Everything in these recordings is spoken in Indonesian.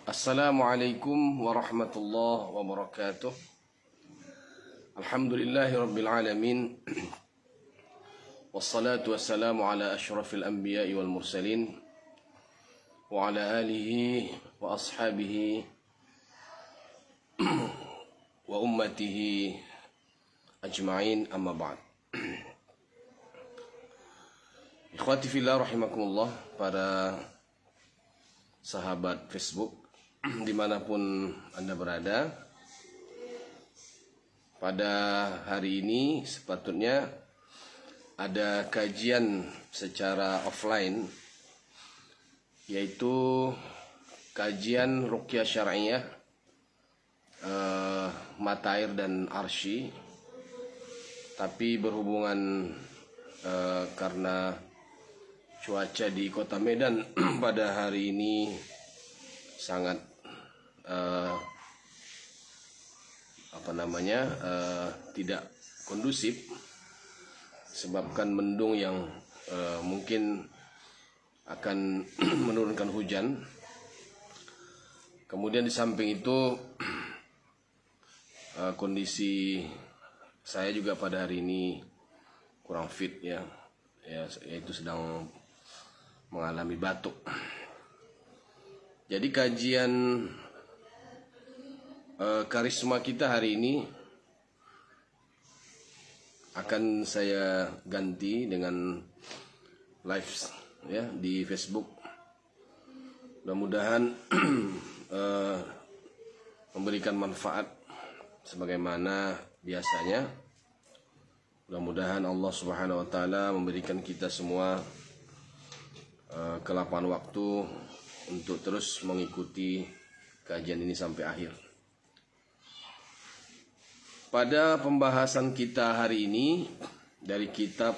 Assalamualaikum warahmatullahi wabarakatuh. Alhamdulillahi rabbil alamin. Wassalatu wassalamu ala ashrafil anbiya'i wal mursalin wa ala alihi wa ashabihi wa ummatihi ajma'in, amma ba'd. Ikhwati fillah rahimakumullah, para sahabat Facebook dimanapun Anda berada, pada hari ini sepatutnya ada kajian secara offline, yaitu kajian ruqyah syar'iyah, mata air dan arsy. Tapi berhubungan karena cuaca di kota Medan pada hari ini sangat tidak kondusif, sebabkan mendung yang mungkin akan menurunkan hujan. Kemudian di samping itu kondisi saya juga pada hari ini kurang fit, yaitu sedang mengalami batuk. Jadi kajian karisma kita hari ini akan saya ganti dengan live di Facebook. Mudah-mudahan memberikan manfaat sebagaimana biasanya. Mudah-mudahan Allah Subhanahu wa taala memberikan kita semua kelapangan waktu untuk terus mengikuti kajian ini sampai akhir. Pada pembahasan kita hari ini dari kitab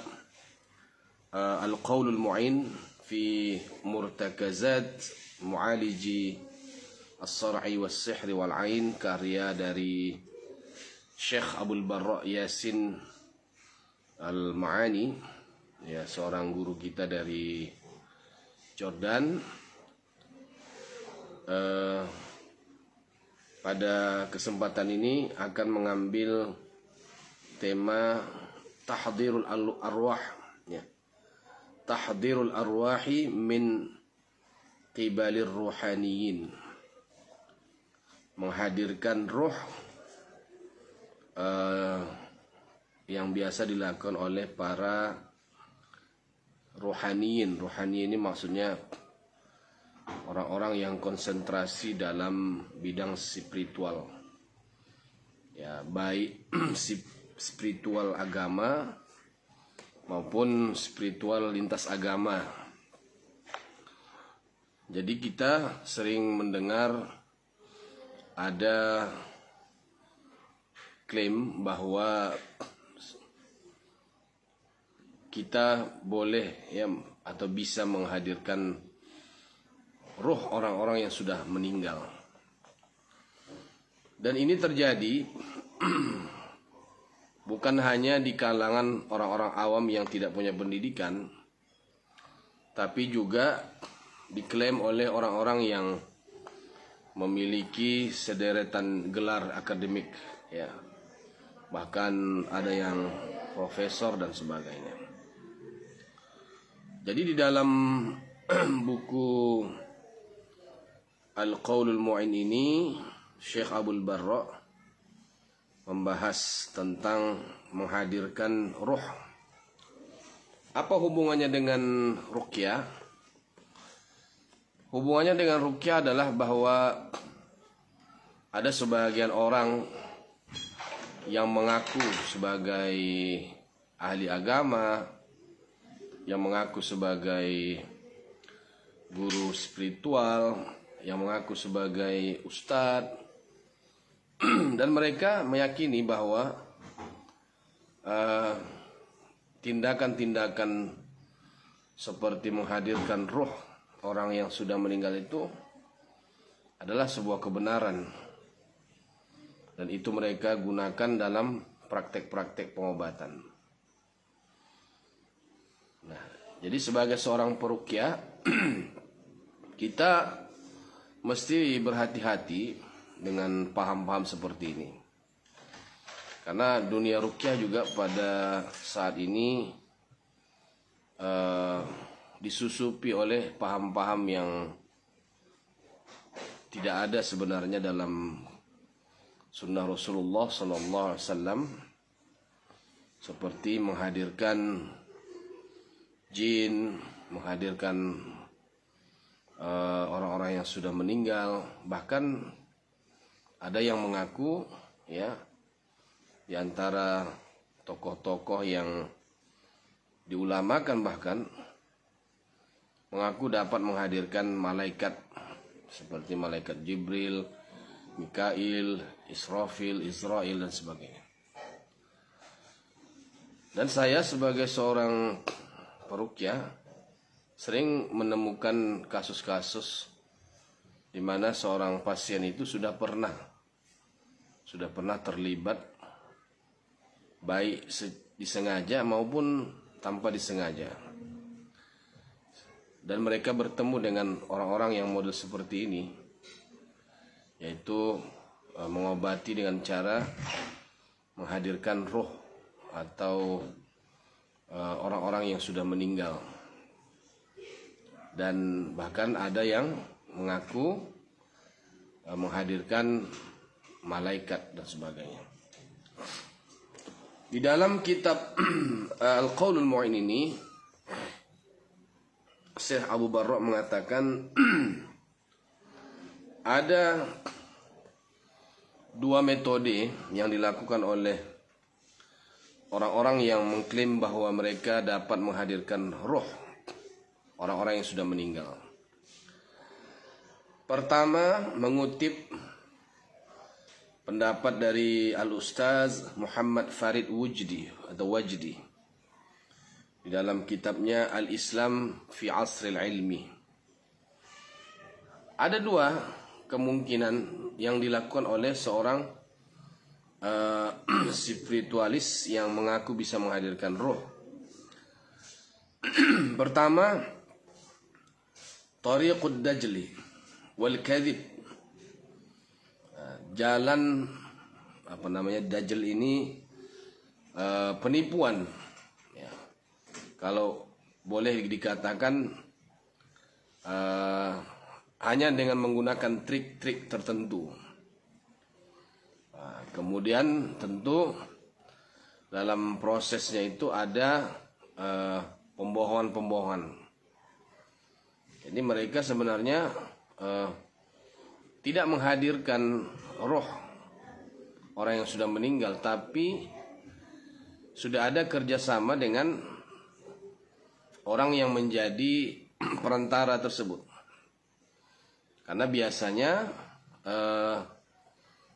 Al-Qaulul Mu'in fi Murtakazat Mu'aliji As-Sar'i Was-Sihri Wal-Ain, karya dari Syekh Abul Barra Yasin Al-Ma'ani, seorang guru kita dari Jordan. Pada kesempatan ini akan mengambil tema tahdhirul arwah, tahdhirul arwahi min qibalir ruhaniyin, menghadirkan ruh yang biasa dilakukan oleh para ruhaniyin. Ruhaniyin ini maksudnya orang-orang yang konsentrasi dalam bidang spiritual, baik spiritual agama maupun spiritual lintas agama. Jadi kita sering mendengar ada klaim bahwa kita boleh atau bisa menghadirkan ruh orang-orang yang sudah meninggal. Dan ini terjadi bukan hanya di kalangan orang-orang awam yang tidak punya pendidikan, tapi juga diklaim oleh orang-orang yang memiliki sederetan gelar akademik, bahkan ada yang profesor dan sebagainya. Jadi di dalam buku Al-Qaulul Mu'in ini, Syekh Abul Barra membahas tentang menghadirkan ruh. Apa hubungannya dengan ruqyah? Hubungannya dengan ruqyah adalah bahwa ada sebagian orang yang mengaku sebagai ahli agama, yang mengaku sebagai guru spiritual, yang mengaku sebagai ustadz, dan mereka meyakini bahwa tindakan-tindakan seperti menghadirkan ruh orang yang sudah meninggal itu adalah sebuah kebenaran, dan itu mereka gunakan dalam praktek-praktek pengobatan. Nah, jadi sebagai seorang peruqyah kita mesti berhati-hati dengan paham-paham seperti ini. Karena dunia ruqyah juga pada saat ini disusupi oleh paham-paham yang tidak ada sebenarnya dalam sunnah Rasulullah SAW, seperti menghadirkan jin, menghadirkan orang-orang yang sudah meninggal. Bahkan ada yang mengaku, ya, di antara tokoh-tokoh yang diulamakan bahkan mengaku dapat menghadirkan malaikat seperti malaikat Jibril, Mikail, Israfil, Israel dan sebagainya. Dan saya sebagai seorang peruqyah sering menemukan kasus-kasus di mana seorang pasien itu sudah pernah terlibat, baik disengaja maupun tanpa disengaja. Dan mereka bertemu dengan orang-orang yang model seperti ini, yaitu mengobati dengan cara menghadirkan roh atau orang-orang yang sudah meninggal. Dan bahkan ada yang mengaku menghadirkan malaikat dan sebagainya. Di dalam kitab Al-Qaulul Mu'in ini, Syekh Abu Barra mengatakan ada dua metode yang dilakukan oleh orang-orang yang mengklaim bahwa mereka dapat menghadirkan roh orang-orang yang sudah meninggal. Pertama, mengutip pendapat dari Al-Ustaz Muhammad Farid Wujdi atau Wajdi di dalam kitabnya Al-Islam fi Asril Ilmi. Ada dua kemungkinan yang dilakukan oleh seorang spiritualis yang mengaku bisa menghadirkan roh. Pertama, tariqud dajli wal kadhib. Jalan dajjal ini penipuan, ya. Kalau boleh dikatakan hanya dengan menggunakan trik-trik tertentu. Kemudian tentu dalam prosesnya itu ada pembohongan-pembohongan. Jadi mereka sebenarnya tidak menghadirkan roh orang yang sudah meninggal, tapi sudah ada kerjasama dengan orang yang menjadi perantara tersebut. Karena biasanya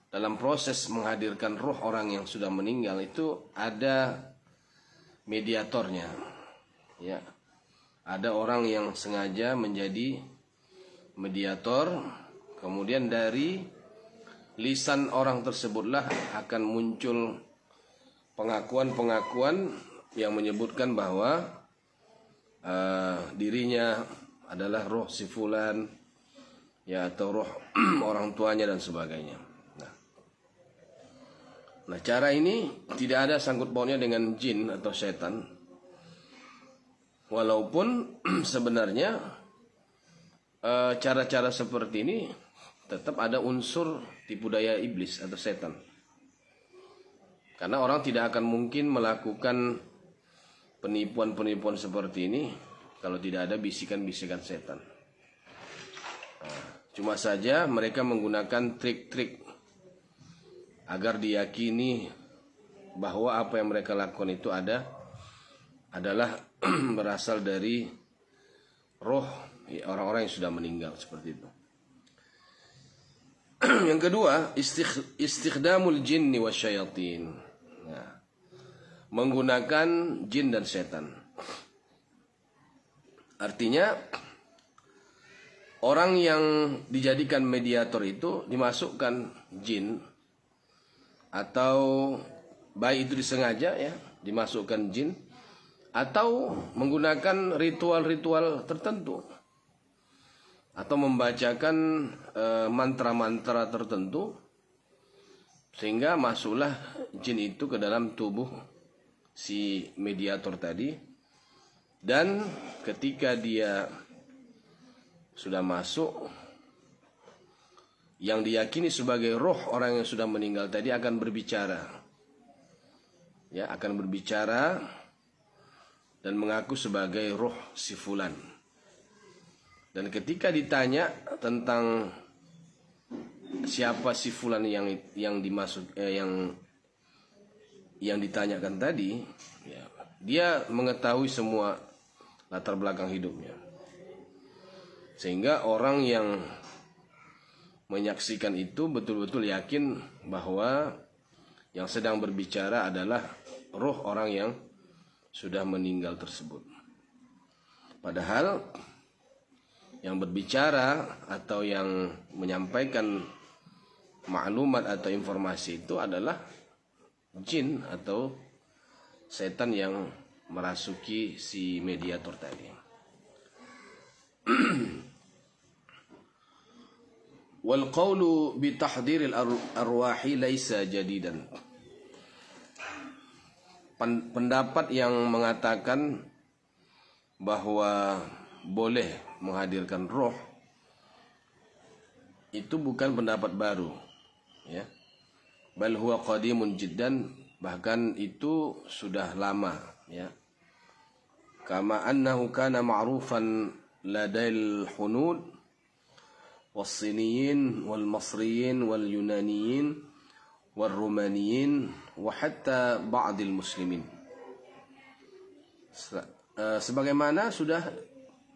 dalam proses menghadirkan roh orang yang sudah meninggal itu ada mediatornya, ya. Ada orang yang sengaja menjadi mediator, kemudian dari lisan orang tersebutlah akan muncul pengakuan-pengakuan yang menyebutkan bahwa dirinya adalah roh si fulan, ya, atau roh orang tuanya dan sebagainya. Nah, cara ini tidak ada sangkut pautnya dengan jin atau setan, walaupun sebenarnya cara-cara seperti ini tetap ada unsur tipu daya iblis atau setan. Karena orang tidak akan mungkin melakukan penipuan-penipuan seperti ini kalau tidak ada bisikan-bisikan setan. Cuma saja mereka menggunakan trik-trik agar diyakini bahwa apa yang mereka lakukan itu adalah berasal dari roh orang-orang yang sudah meninggal, seperti itu. Yang kedua, istikhdamul jinni wasyayatin. Nah, menggunakan jin dan setan. Artinya orang yang dijadikan mediator itu dimasukkan jin, atau baik itu disengaja, ya, dimasukkan jin, atau menggunakan ritual-ritual tertentu. atau membacakan mantra-mantra tertentu, sehingga masuklah jin itu ke dalam tubuh si mediator tadi. Dan ketika dia sudah masuk, yang diyakini sebagai roh orang yang sudah meninggal tadi akan berbicara, ya, akan berbicara dan mengaku sebagai roh si fulan. Dan ketika ditanya tentang siapa si fulan yang dimaksud, yang ditanyakan tadi, ya, dia mengetahui semua latar belakang hidupnya, sehingga orang yang menyaksikan itu betul-betul yakin bahwa yang sedang berbicara adalah roh orang yang sudah meninggal tersebut. Padahal yang berbicara atau yang menyampaikan maklumat atau informasi itu adalah jin atau setan yang merasuki si mediator tadi. Wal qawlu bi tahdhiril arwahi laisa jadidan. Pendapat yang mengatakan bahwa boleh menghadirkan roh itu bukan pendapat baru, ya. Bal huwa qadimun jiddan, bahkan itu sudah lama, ya. Kama annahu kana ma'rufan ladail hunud والصينيين والمصريين واليونانيين والرومانيين وحتى بعض المسلمين. Sebagaimana sudah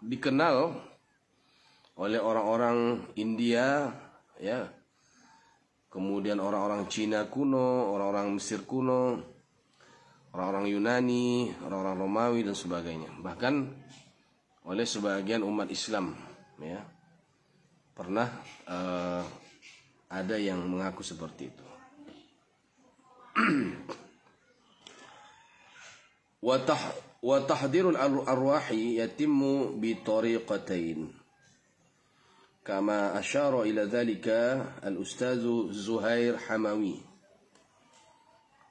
dikenal oleh orang-orang India, ya, kemudian orang-orang Cina kuno, orang-orang Mesir kuno, orang-orang Yunani, orang-orang Romawi dan sebagainya. Bahkan oleh sebagian umat Islam, ya, pernah ada yang mengaku seperti itu. Wa tahdhirul arwahi yatimmu bi tariqatain, kama asyara ila dhalika al-ustaz Zuhair Hamawi.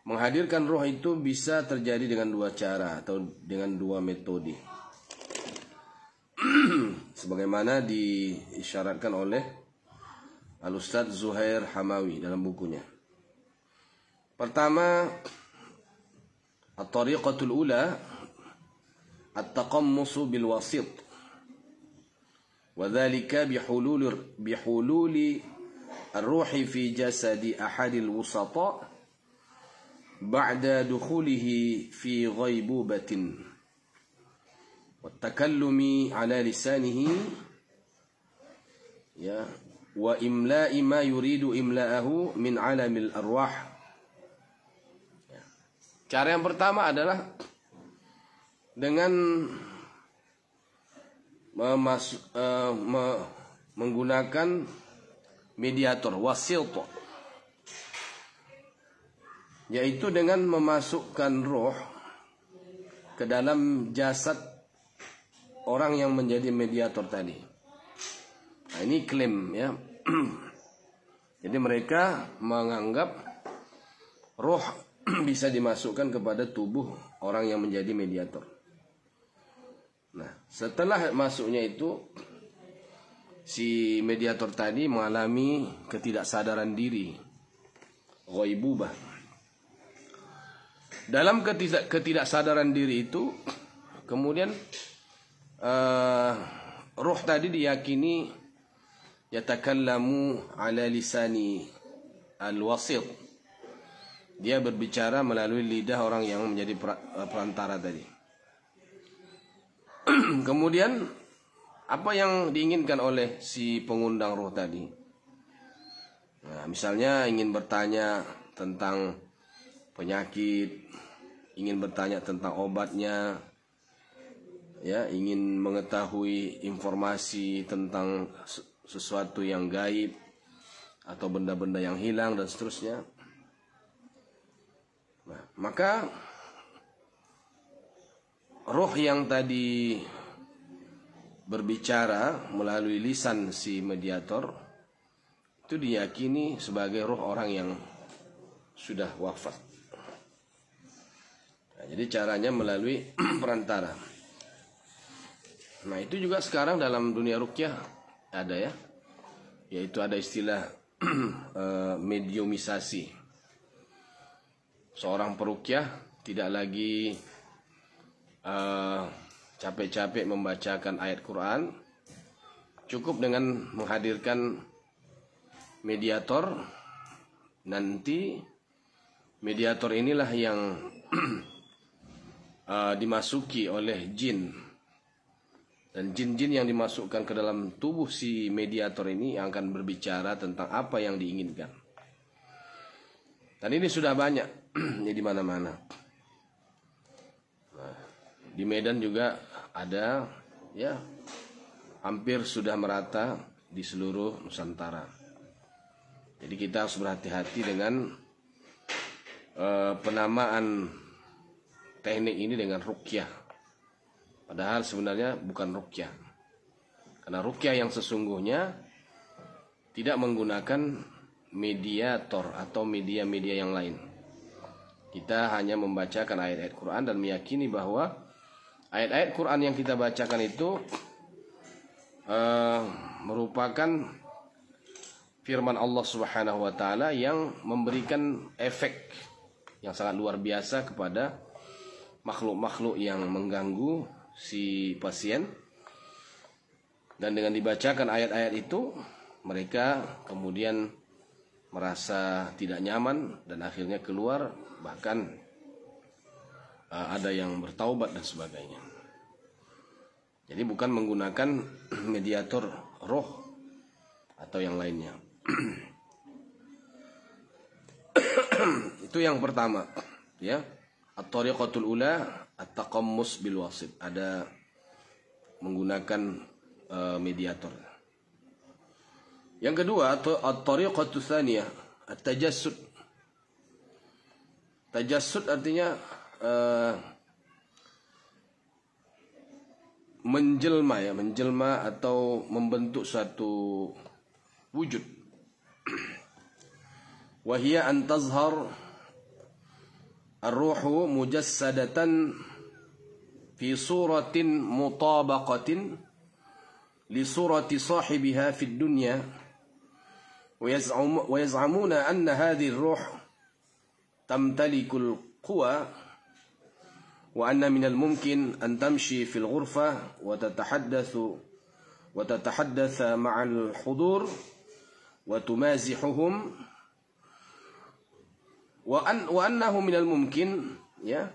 Menghadirkan roh itu bisa terjadi dengan dua cara atau dengan dua metode, sebagaimana diisyaratkan oleh Al-Ustaz Zuhair Hamawi dalam bukunya. Pertama, at-tariqatul ula at-taqammus bil wasit, wa dhalika bihululi ar-ruhi fi jasadi ahadil wusata ba'da dukhulihi fi ghaibubatin والتكلم على لسانه، ya, wa imla'i ma yuridu imla'ahu min alamil arwah. Cara yang pertama adalah dengan menggunakan mediator wasit, yaitu dengan memasukkan roh ke dalam jasad orang yang menjadi mediator tadi. Nah, ini klaim, ya. Jadi mereka menganggap roh bisa dimasukkan kepada tubuh orang yang menjadi mediator. Nah, setelah masuknya itu, si mediator tadi mengalami ketidaksadaran diri, ghaibubah. Dalam ketidaksadaran diri itu, kemudian roh tadi diyakini yatakallamu ala lisani al-wasit. Dia berbicara melalui lidah orang yang menjadi perantara tadi. Kemudian apa yang diinginkan oleh si pengundang roh tadi? Nah, misalnya ingin bertanya tentang penyakit, ingin bertanya tentang obatnya, ya, ingin mengetahui informasi tentang sesuatu yang gaib atau benda-benda yang hilang dan seterusnya. Nah, maka roh yang tadi berbicara melalui lisan si mediator itu diyakini sebagai roh orang yang sudah wafat. Nah, jadi caranya melalui perantara. Nah, itu juga sekarang dalam dunia ruqyah ada ya, yaitu ada istilah mediumisasi. Seorang peruqyah tidak lagi capek-capek membacakan ayat Quran, cukup dengan menghadirkan mediator. Nanti mediator inilah yang dimasuki oleh jin, dan jin-jin yang dimasukkan ke dalam tubuh si mediator ini yang akan berbicara tentang apa yang diinginkan. Dan ini sudah banyak ya di mana-mana. Nah, di Medan juga ada ya, hampir sudah merata di seluruh Nusantara. Jadi kita harus berhati-hati dengan penamaan teknik ini dengan ruqyah. Padahal sebenarnya bukan ruqyah. Karena ruqyah yang sesungguhnya tidak menggunakan mediator atau media-media yang lain. Kita hanya membacakan ayat-ayat Quran dan meyakini bahwa ayat-ayat Quran yang kita bacakan itu merupakan firman Allah Subhanahu wa taala yang memberikan efek yang sangat luar biasa kepada makhluk-makhluk yang mengganggu si pasien. Dan dengan dibacakan ayat-ayat itu, mereka kemudian merasa tidak nyaman dan akhirnya keluar, bahkan ada yang bertaubat dan sebagainya. Jadi bukan menggunakan mediator roh atau yang lainnya. Itu yang pertama, ya. At-tariqatul ula at-taqammus bil wasit. Ada menggunakan mediator. Yang kedua, at-tariqatul tsaniyah at-tajassud. Tajassud artinya menjelma ya, menjelma atau membentuk suatu wujud. Wahia an tazhar ar-ruhu mujassadatan fi suratin mutabaqatin li surati sahibiha fi dunya wa yaz'amuna anna hadhihi ar-ruh tamtaliku al-quwa wa anna min al-mumkin an tamshi fi al-ghurfa wa tatahaddatha ma'a al-hudur wa tumazihuhum wa annahu minal mumkin ya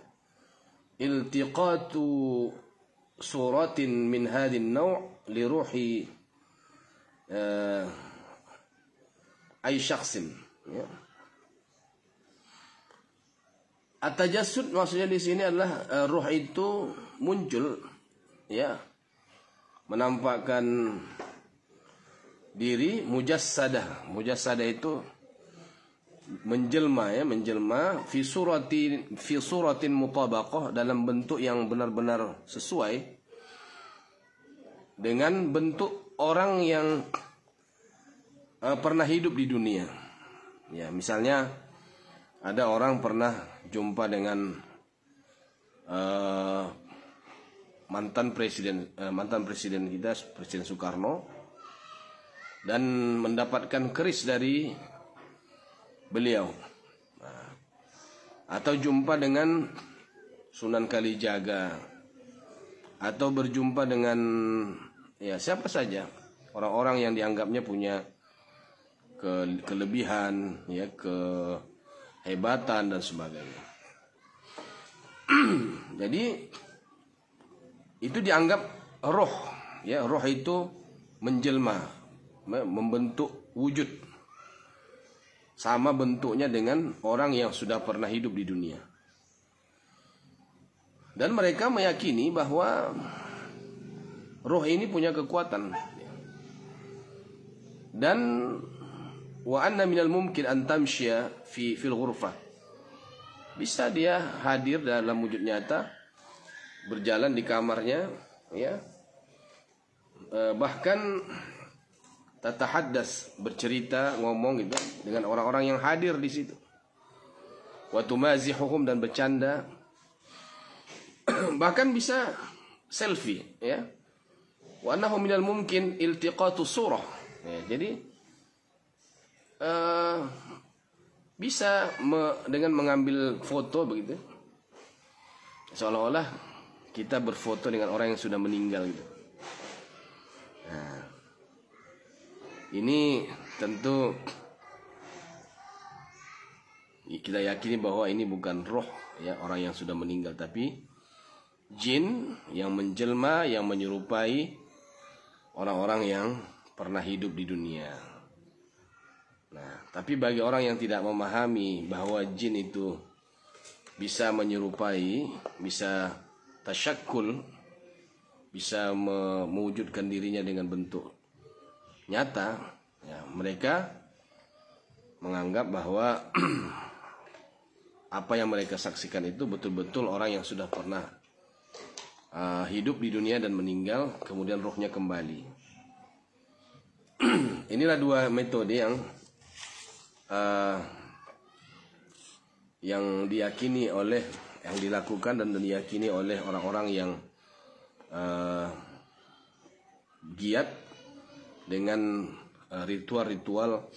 iltiqatu suratin min hadhihi an-naw' li ruhi ay syakhsin ya. At-tajassud maksudnya di sini adalah ruh itu muncul ya, menampakkan diri mujassadah. Mujassadah itu menjelma ya, menjelma fi suratin mutabaqah, dalam bentuk yang benar-benar sesuai dengan bentuk orang yang pernah hidup di dunia. Ya, misalnya ada orang pernah jumpa dengan mantan presiden kita, Presiden Soekarno, dan mendapatkan keris dari beliau. Nah, atau jumpa dengan Sunan Kalijaga, atau berjumpa dengan ya siapa saja orang-orang yang dianggapnya punya kelebihan ya, kehebatan dan sebagainya. Jadi itu dianggap roh ya, roh itu menjelma, membentuk wujud sama bentuknya dengan orang yang sudah pernah hidup di dunia. Dan mereka meyakini bahwa roh ini punya kekuatan. Dan wa anna minal mumkin an tamshiya fil ghurfah. Bisa dia hadir dalam wujud nyata, berjalan di kamarnya ya, bahkan tatahaddas, bercerita, ngomong gitu dengan orang-orang yang hadir di situ. Wa tumazihuhum, dan bercanda. Bahkan bisa selfie, ya. Wa annahu minal mumkin iltiqatu surah. Ya, jadi bisa dengan mengambil foto begitu, seolah-olah kita berfoto dengan orang yang sudah meninggal gitu. Nah, ini tentu kita yakini bahwa ini bukan roh, ya, orang yang sudah meninggal, tapi jin yang menjelma, yang menyerupai orang-orang yang pernah hidup di dunia. Nah, tapi bagi orang yang tidak memahami bahwa jin itu bisa menyerupai, bisa tasyakul, bisa mewujudkan dirinya dengan bentuk nyata, ya, mereka menganggap bahwa apa yang mereka saksikan itu betul-betul orang yang sudah pernah hidup di dunia dan meninggal, kemudian rohnya kembali. Inilah dua metode yang diyakini oleh, yang dilakukan dan diyakini oleh orang-orang yang giat dengan ritual-ritual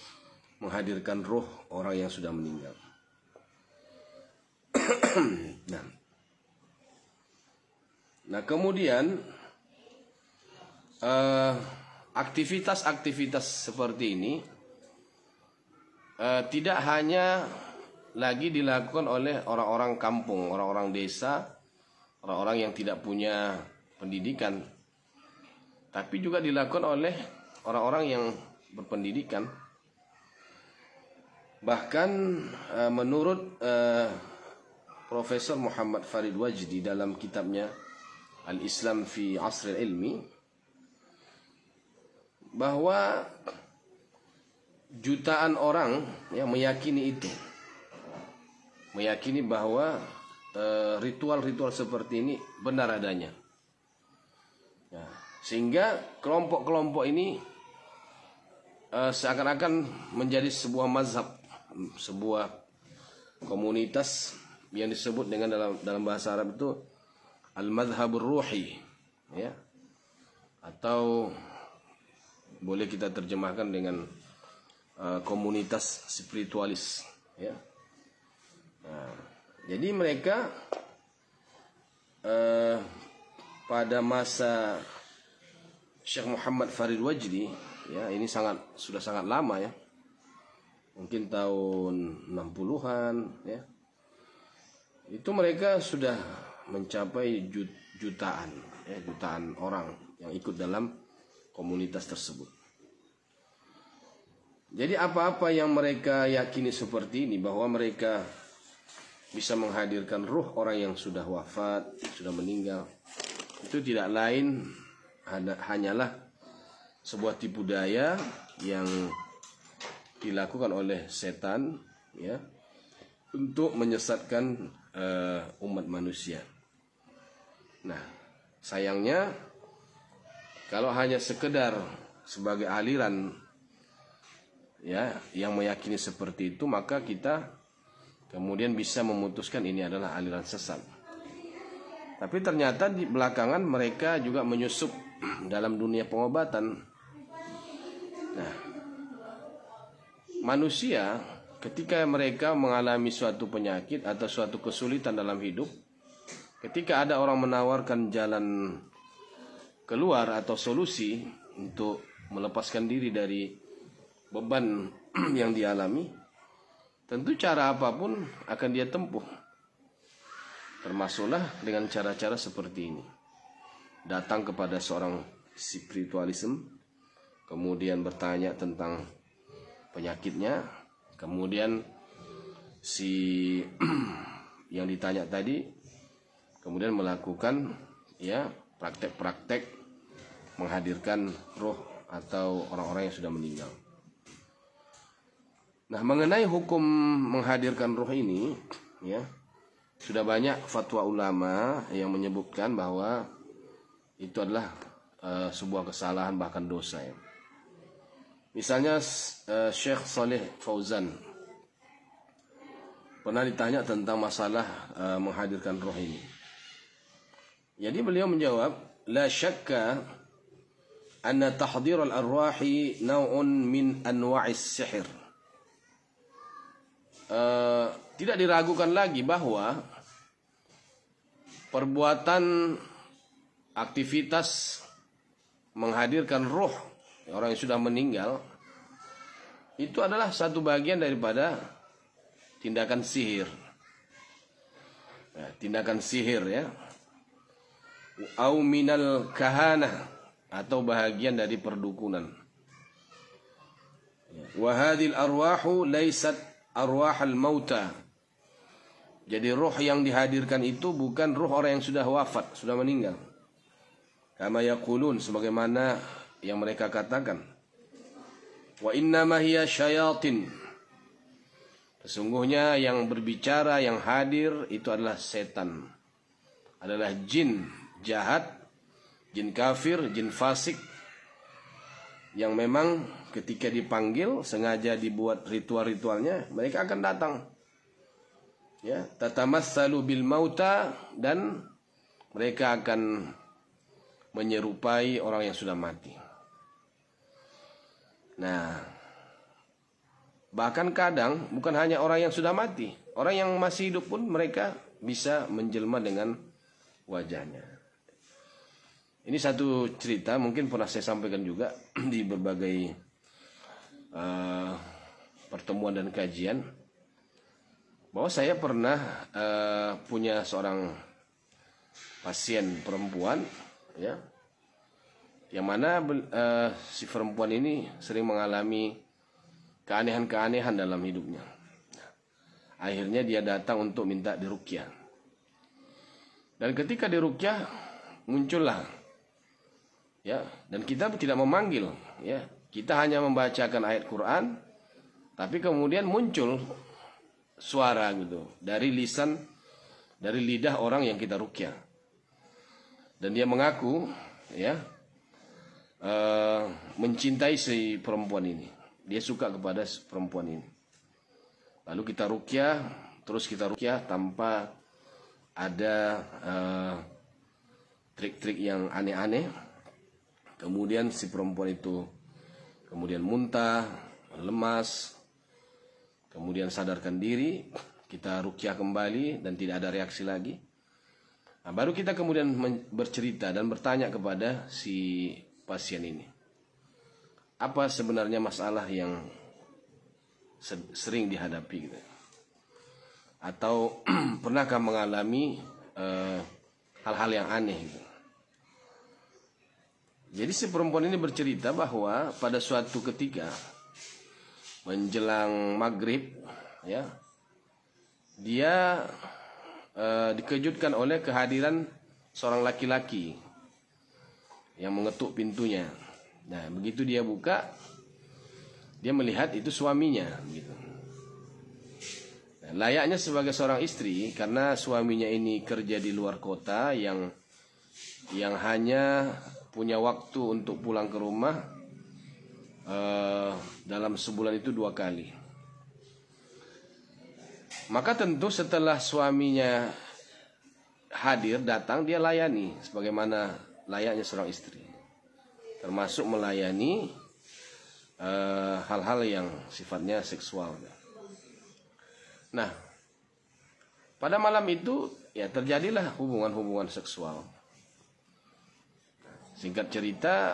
menghadirkan roh orang yang sudah meninggal. Nah, kemudian aktivitas-aktivitas seperti ini tidak hanya lagi dilakukan oleh orang-orang kampung, orang-orang desa, orang-orang yang tidak punya pendidikan, tapi juga dilakukan oleh orang-orang yang berpendidikan. Bahkan menurut Profesor Muhammad Farid Wajdi dalam kitabnya Al-Islam fi Asril Ilmi, bahwa jutaan orang yang meyakini itu, meyakini bahwa ritual-ritual seperti ini benar adanya. Ya, sehingga kelompok-kelompok ini seakan-akan menjadi sebuah mazhab, sebuah komunitas yang disebut dengan dalam bahasa Arab itu al-madhhabur ruhi, ya, atau boleh kita terjemahkan dengan komunitas spiritualis, ya. Nah, jadi mereka pada masa Syekh Muhammad Farid Wajdi, ya, ini sudah sangat lama, ya, mungkin tahun 60-an, ya, itu mereka sudah mencapai jutaan, ya, jutaan orang yang ikut dalam komunitas tersebut. Jadi apa-apa yang mereka yakini seperti ini, bahwa mereka bisa menghadirkan ruh orang yang sudah wafat, sudah meninggal, itu tidak lain hanyalah sebuah tipu daya yang dilakukan oleh setan, ya, untuk menyesatkan umat manusia. Nah, sayangnya kalau hanya sekedar sebagai aliran, ya, yang meyakini seperti itu, maka kita kemudian bisa memutuskan ini adalah aliran sesat. Tapi ternyata di belakangan mereka juga menyusup dalam dunia pengobatan. Nah, manusia ketika mereka mengalami suatu penyakit atau suatu kesulitan dalam hidup, ketika ada orang menawarkan jalan keluar atau solusi untuk melepaskan diri dari beban yang dialami, tentu cara apapun akan dia tempuh, termasuklah dengan cara-cara seperti ini. Datang kepada seorang spiritualism, kemudian bertanya tentang penyakitnya, kemudian si yang ditanya tadi kemudian melakukan, ya, praktek-praktek menghadirkan roh atau orang-orang yang sudah meninggal. Nah, mengenai hukum menghadirkan roh ini, ya, sudah banyak fatwa ulama yang menyebutkan bahwa itu adalah sebuah kesalahan bahkan dosa ya. Misalnya Syekh Saleh Fauzan pernah ditanya tentang masalah menghadirkan roh ini. Jadi beliau menjawab, la syakka anna tahdhir al-arwahi naw'un min anwa'is sihir. Tidak diragukan lagi bahwa perbuatan aktivitas menghadirkan roh orang yang sudah meninggal itu adalah satu bagian daripada tindakan sihir. Tindakan sihir ya. Au minal kahanah, atau bahagian dari perdukunan. Wa hadhil arwahu laysat arwahal mauta. Jadi roh yang dihadirkan itu bukan roh orang yang sudah wafat, sudah meninggal. Kama yaqulun, sebagaimana yang mereka katakan. Wa innama hiya syayatin. Sesungguhnya yang berbicara, yang hadir itu adalah setan. Adalah jin jahat, jin kafir, jin fasik, yang memang ketika dipanggil sengaja dibuat ritual-ritualnya, mereka akan datang. Ya, tatamassalu bil mauta, dan mereka akan menyerupai orang yang sudah mati. Nah, bahkan kadang bukan hanya orang yang sudah mati, orang yang masih hidup pun mereka bisa menjelma dengan wajahnya. Ini satu cerita, mungkin pernah saya sampaikan juga di berbagai pertemuan dan kajian, bahwa saya pernah punya seorang pasien perempuan, ya, yang mana si perempuan ini sering mengalami keanehan-keanehan dalam hidupnya. Akhirnya dia datang untuk minta diruqyah. Dan ketika diruqyah muncullah, ya, dan kita tidak memanggil, ya, kita hanya membacakan ayat Quran, tapi kemudian muncul suara gitu dari lisan, dari lidah orang yang kita ruqyah, dan dia mengaku, ya, mencintai si perempuan ini, dia suka kepada perempuan ini. Lalu kita ruqyah, terus kita ruqyah tanpa ada trik-trik yang aneh-aneh. Kemudian si perempuan itu kemudian muntah, lemas, kemudian sadarkan diri, kita ruqyah kembali dan tidak ada reaksi lagi. Nah, baru kita kemudian bercerita dan bertanya kepada si pasien ini, apa sebenarnya masalah yang sering dihadapi gitu. Atau pernahkah mengalami hal-hal yang aneh gitu. Jadi si perempuan ini bercerita bahwa pada suatu ketika menjelang maghrib, ya, dia dikejutkan oleh kehadiran seorang laki-laki yang mengetuk pintunya. Nah, begitu dia buka, dia melihat itu suaminya, gitu. Nah, layaknya sebagai seorang istri, karena suaminya ini kerja di luar kota, yang hanya punya waktu untuk pulang ke rumah dalam sebulan itu 2 kali. Maka tentu setelah suaminya hadir, datang, dia layani sebagaimana layaknya seorang istri, termasuk melayani hal-hal yang sifatnya seksual. Nah, pada malam itu ya terjadilah hubungan-hubungan seksual. Singkat cerita,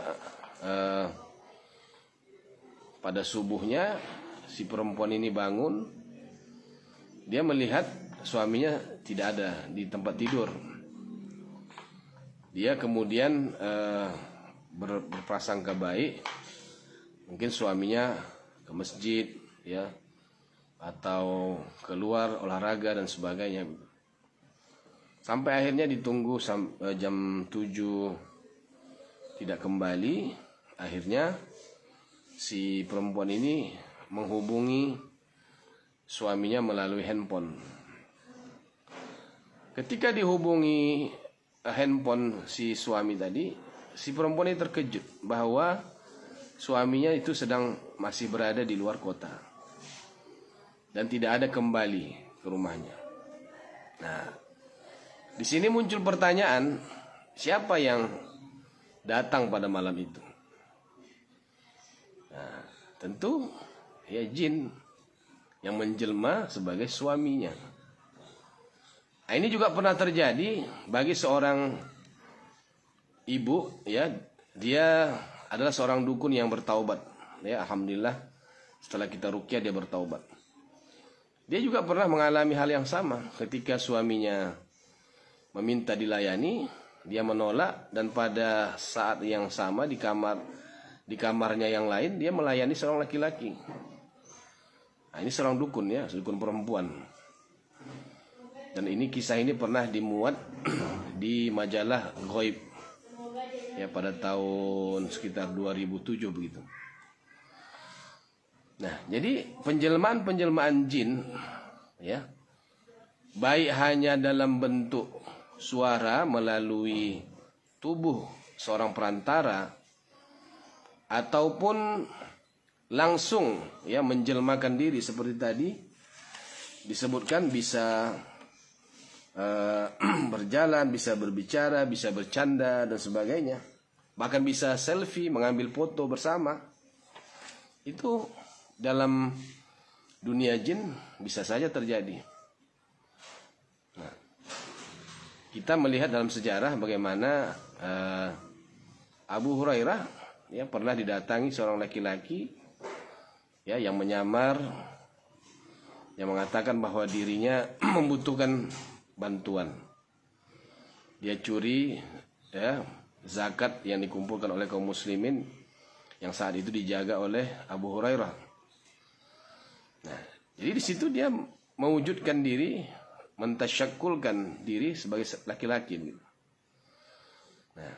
pada subuhnya si perempuan ini bangun, dia melihat suaminya tidak ada di tempat tidur. Dia kemudian berprasangka baik, mungkin suaminya ke masjid, ya, atau keluar olahraga dan sebagainya. Sampai akhirnya ditunggu jam 7 tidak kembali. Akhirnya si perempuan ini menghubungi suaminya melalui handphone. Ketika dihubungi handphone si suami tadi, si perempuan ini terkejut bahwa suaminya itu sedang masih berada di luar kota dan tidak ada kembali ke rumahnya. Nah, di sini muncul pertanyaan, siapa yang datang pada malam itu? Nah, tentu ya jin yang menjelma sebagai suaminya. Nah, ini juga pernah terjadi bagi seorang ibu, ya, dia adalah seorang dukun yang bertaubat. Ya, alhamdulillah setelah kita ruqyah dia bertaubat. Dia juga pernah mengalami hal yang sama ketika suaminya meminta dilayani, dia menolak, dan pada saat yang sama di kamarnya yang lain dia melayani seorang laki-laki. Nah, ini seorang dukun, ya, dukun perempuan. Dan ini kisah ini pernah dimuat di majalah Ghaib, ya, pada tahun sekitar 2007 begitu. Nah, jadi penjelmaan jin, ya, baik hanya dalam bentuk suara melalui tubuh seorang perantara ataupun langsung, ya, menjelmakan diri seperti tadi disebutkan, bisa berjalan, bisa berbicara, bisa bercanda dan sebagainya. Bahkan bisa selfie, mengambil foto bersama. Itu dalam dunia jin bisa saja terjadi. Nah, kita melihat dalam sejarah bagaimana Abu Hurairah, ya, pernah didatangi seorang laki-laki, ya, yang menyamar, yang mengatakan bahwa dirinya membutuhkan bantuan. Dia curi, ya, zakat yang dikumpulkan oleh kaum muslimin yang saat itu dijaga oleh Abu Hurairah. Nah, jadi di situ dia mewujudkan diri, mentasyakulkan diri sebagai laki-laki. Nah,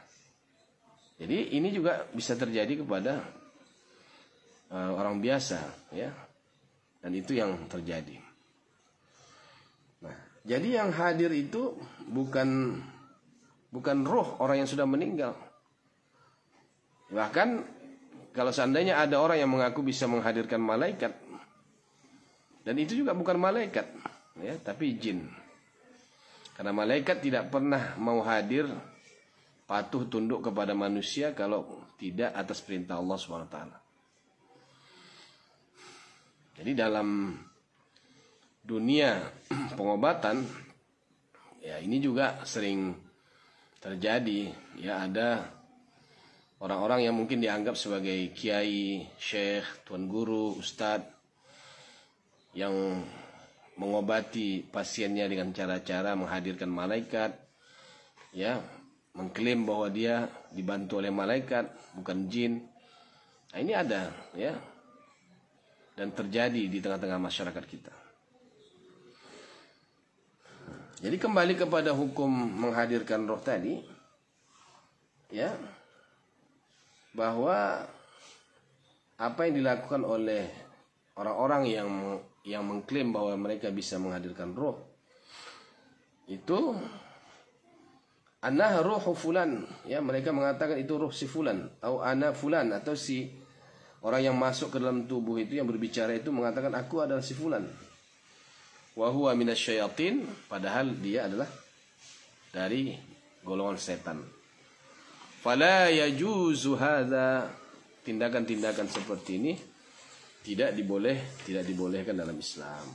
jadi ini juga bisa terjadi kepada orang biasa, ya, dan itu yang terjadi. Nah, jadi yang hadir itu bukan roh orang yang sudah meninggal. Bahkan kalau seandainya ada orang yang mengaku bisa menghadirkan malaikat, dan itu juga bukan malaikat, ya, tapi jin. Karena malaikat tidak pernah mau hadir patuh tunduk kepada manusia kalau tidak atas perintah Allah SWT. Jadi dalam dunia pengobatan, ya, ini juga sering terjadi, ya, ada orang-orang yang mungkin dianggap sebagai kiai, syekh, tuan guru, ustadz, yang mengobati pasiennya dengan cara-cara menghadirkan malaikat, ya, mengklaim bahwa dia dibantu oleh malaikat, bukan jin. Nah, ini ada, ya, dan terjadi di tengah-tengah masyarakat kita. Jadi kembali kepada hukum menghadirkan roh tadi, ya, bahwa apa yang dilakukan oleh orang-orang yang mengklaim bahwa mereka bisa menghadirkan roh itu, ana ruhu fulan, ya, mereka mengatakan itu roh si fulan, atau ana fulan, atau si orang yang masuk ke dalam tubuh itu yang berbicara itu mengatakan aku adalah si fulan, wa huwa minasyayatin, padahal dia adalah dari golongan setan. Fala yajuzu hadza, tindakan-tindakan seperti ini tidak dibolehkan dalam Islam.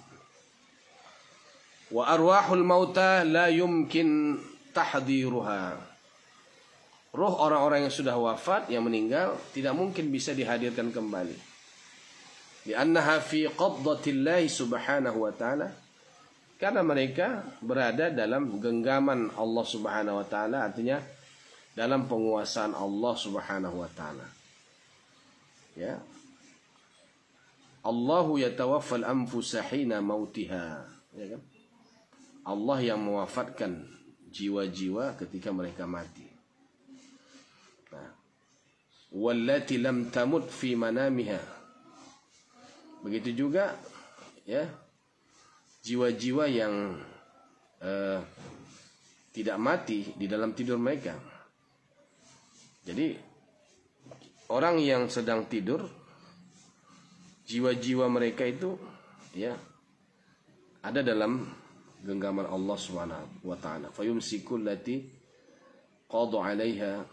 Wa arwahul mauta la yumkin tahdiruha. Roh orang-orang yang sudah wafat, yang meninggal, tidak mungkin bisa dihadirkan kembali. Li'annaha fi qabdatillahi subhanahu wa ta'ala. Karena mereka berada dalam genggaman Allah subhanahu wa ta'ala, artinya dalam penguasaan Allah subhanahu wa ta'ala. Ya. Allahu yatawaffal anfusa hina mautiha, ya kan? Allah yang mewafatkan jiwa-jiwa ketika mereka mati. Nah, wallati lam tamut fi manamiha. Begitu juga, ya, jiwa-jiwa yang tidak mati di dalam tidur mereka. Jadi orang yang sedang tidur, jiwa-jiwa mereka itu ya ada dalam genggaman Allah Subhanahu wa taala. Fayumsikul lati qada 'alaiha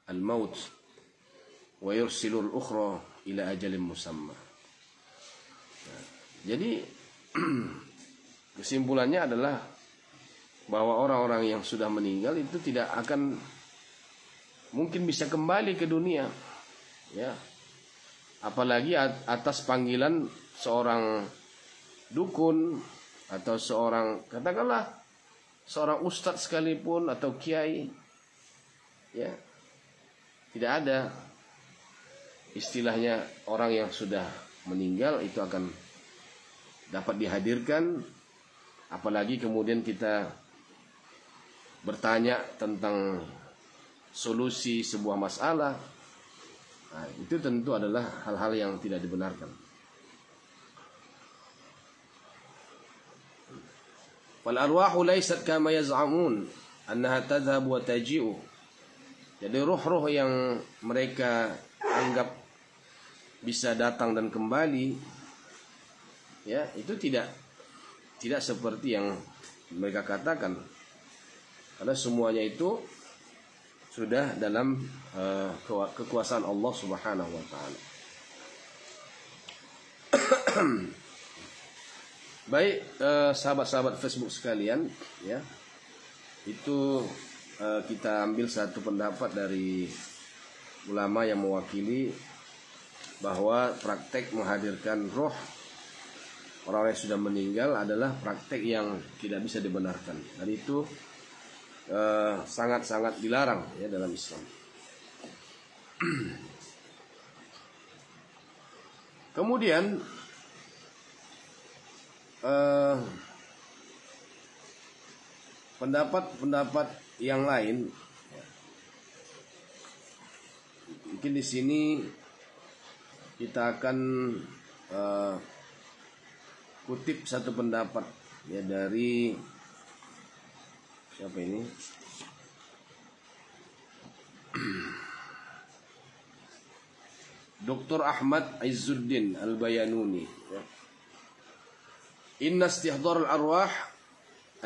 al-maut wa yursilul ukhra ila ajalin musamma. Nah, jadi kesimpulannya adalah bahwa orang-orang yang sudah meninggal itu tidak akan mungkin bisa kembali ke dunia, ya. Apalagi atas panggilan seorang dukun atau seorang, katakanlah seorang ustadz sekalipun atau kiai, ya, tidak ada istilahnya orang yang sudah meninggal itu akan dapat dihadirkan. Apalagi kemudian kita bertanya tentang solusi sebuah masalah, nah, itu tentu adalah hal-hal yang tidak dibenarkan. Fal arwahu laysat kama yaz'amun annaha tadhhab wa taji'u. Jadi ruh-ruh yang mereka anggap bisa datang dan kembali, ya, itu tidak seperti yang mereka katakan. Karena semuanya itu sudah dalam kekuasaan Allah Subhanahu wa taala. Baik, sahabat-sahabat Facebook sekalian, ya. Itu kita ambil satu pendapat dari ulama yang mewakili bahwa praktek menghadirkan roh orang yang sudah meninggal adalah praktek yang tidak bisa dibenarkan. Dan itu sangat-sangat dilarang, ya, dalam Islam. Kemudian pendapat-pendapat yang lain, ya. Mungkin di sini kita akan kutip satu pendapat, ya, dari siapa ini? Dr. Ahmad Izzuddin Al-Bayanuni, ya. Inna istihdar al-arwah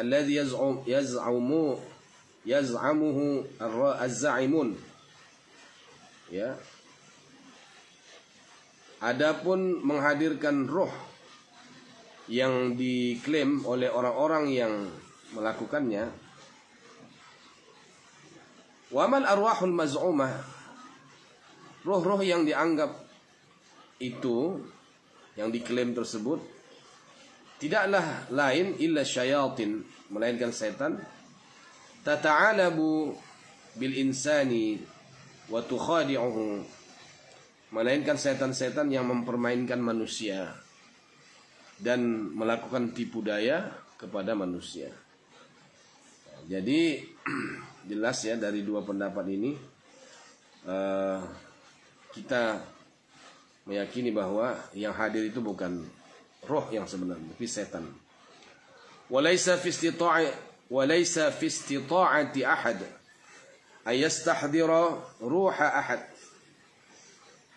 alladhi yaz'amuhu az-za'imun, ya. Adapun menghadirkan roh yang diklaim oleh orang-orang yang melakukannya, wamal arwahul maz'umah, roh-roh yang dianggap itu, yang diklaim tersebut, tidaklah lain illa syayatin, melainkan setan, tata'alabu bil insani wa tukhadi'uhu, melainkan setan-setan yang mempermainkan manusia dan melakukan tipu daya kepada manusia. Jadi jelas, ya, dari dua pendapat ini kita meyakini bahwa yang hadir itu bukan roh yang sebenarnya, tapi setan. Walaysa fi istita'ati ahad ayastahdira ruha ahad.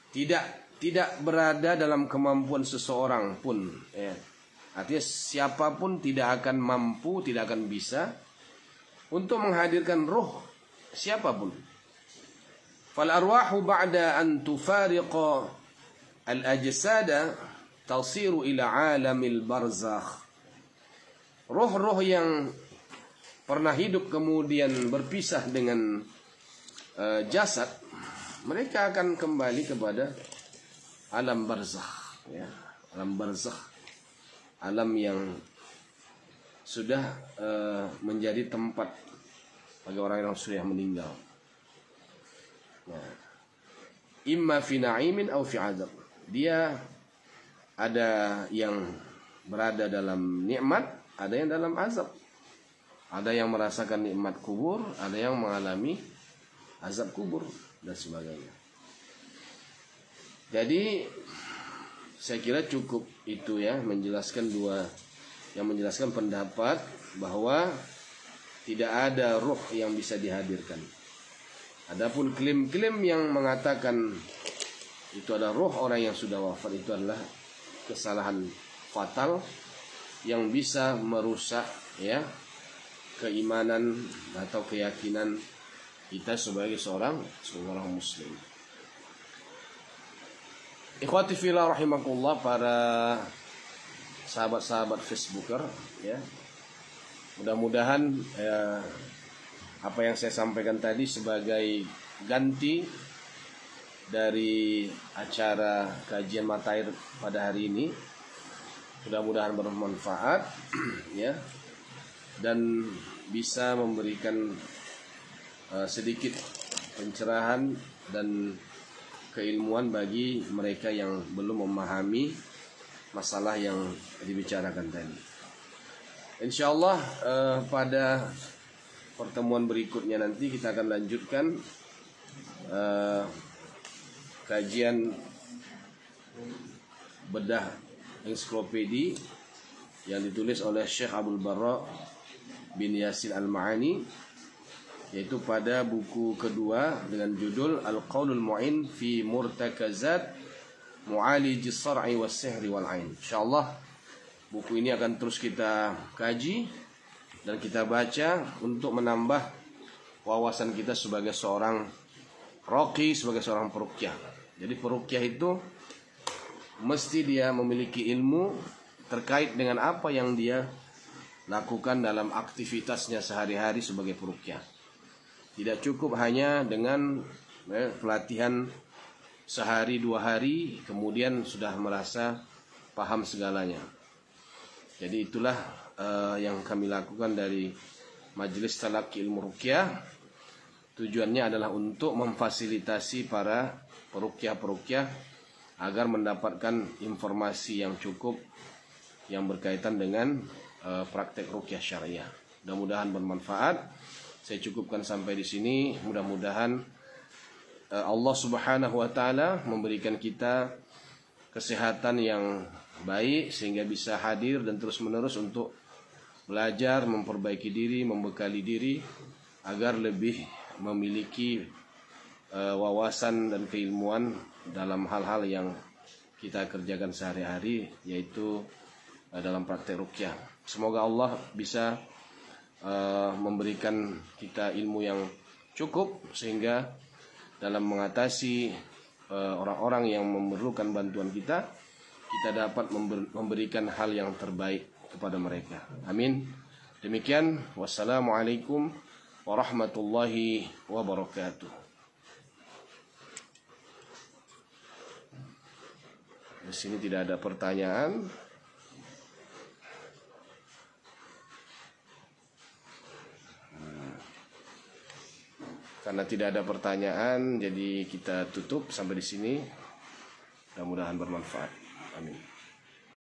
Tidak berada dalam kemampuan seseorang pun, ya. Artinya siapapun tidak akan mampu, tidak akan bisa untuk menghadirkan roh siapapun. Fal arwahu ba'da an tufariqa al ajsada tasiru ila alamil barzakh. Roh-roh yang pernah hidup kemudian berpisah dengan jasad, mereka akan kembali kepada alam barzakh, ya. Alam barzakh, alam yang sudah menjadi tempat bagi orang yang sudah meninggal. Nah, imma fi na'imin aw fi 'adzab. Dia ada yang berada dalam nikmat, ada yang dalam azab. Ada yang merasakan nikmat kubur, ada yang mengalami azab kubur dan sebagainya. Jadi saya kira cukup itu, ya, menjelaskan menjelaskan pendapat bahwa tidak ada ruh yang bisa dihadirkan. Adapun klaim-klaim yang mengatakan itu adalah roh orang yang sudah wafat, itu adalah kesalahan fatal yang bisa merusak ya keimanan atau keyakinan kita sebagai seorang muslim. Ikhwati fillah rahimakumullah, para sahabat-sahabat Facebooker ya. Mudah-mudahan apa yang saya sampaikan tadi sebagai ganti dari acara kajian mata air pada hari ini mudah-mudahan bermanfaat ya, dan bisa memberikan sedikit pencerahan dan keilmuan bagi mereka yang belum memahami masalah yang dibicarakan tadi. Insyaallah pada pertemuan berikutnya nanti kita akan lanjutkan kajian bedah ensiklopedi yang ditulis oleh Syekh Abdul Barra bin Yasin Al-Ma'ani, yaitu pada buku kedua dengan judul Al-Qaulul Mu'in fi Murtakazat Mu'alij As-Sar'i Was-Sihri Wal-Ain. Insyaallah buku ini akan terus kita kaji dan kita baca untuk menambah wawasan kita sebagai seorang roqi, sebagai seorang peruqyah. Jadi peruqyah itu mesti dia memiliki ilmu terkait dengan apa yang dia lakukan dalam aktivitasnya sehari-hari sebagai peruqyah. Tidak cukup hanya dengan pelatihan sehari dua hari kemudian sudah merasa paham segalanya. Jadi itulah yang kami lakukan dari Majelis Talaqi Ilmu Ruqyah. Tujuannya adalah untuk memfasilitasi para peruqyah-peruqyah agar mendapatkan informasi yang cukup yang berkaitan dengan praktek ruqyah syariah. Mudah-mudahan bermanfaat. Saya cukupkan sampai di sini. Mudah-mudahan Allah Subhanahu wa taala memberikan kita kesehatan yang baik sehingga bisa hadir dan terus-menerus untuk belajar, memperbaiki diri, membekali diri agar lebih memiliki wawasan dan keilmuan dalam hal-hal yang kita kerjakan sehari-hari, yaitu dalam praktek ruqyah. Semoga Allah bisa memberikan kita ilmu yang cukup sehingga dalam mengatasi orang-orang yang memerlukan bantuan kita dapat memberikan hal yang terbaik kepada mereka. Amin. Demikian, wassalamualaikum warahmatullahi wabarakatuh. Di sini tidak ada pertanyaan. Karena tidak ada pertanyaan, jadi kita tutup sampai di sini. Mudah-mudahan bermanfaat. Amin.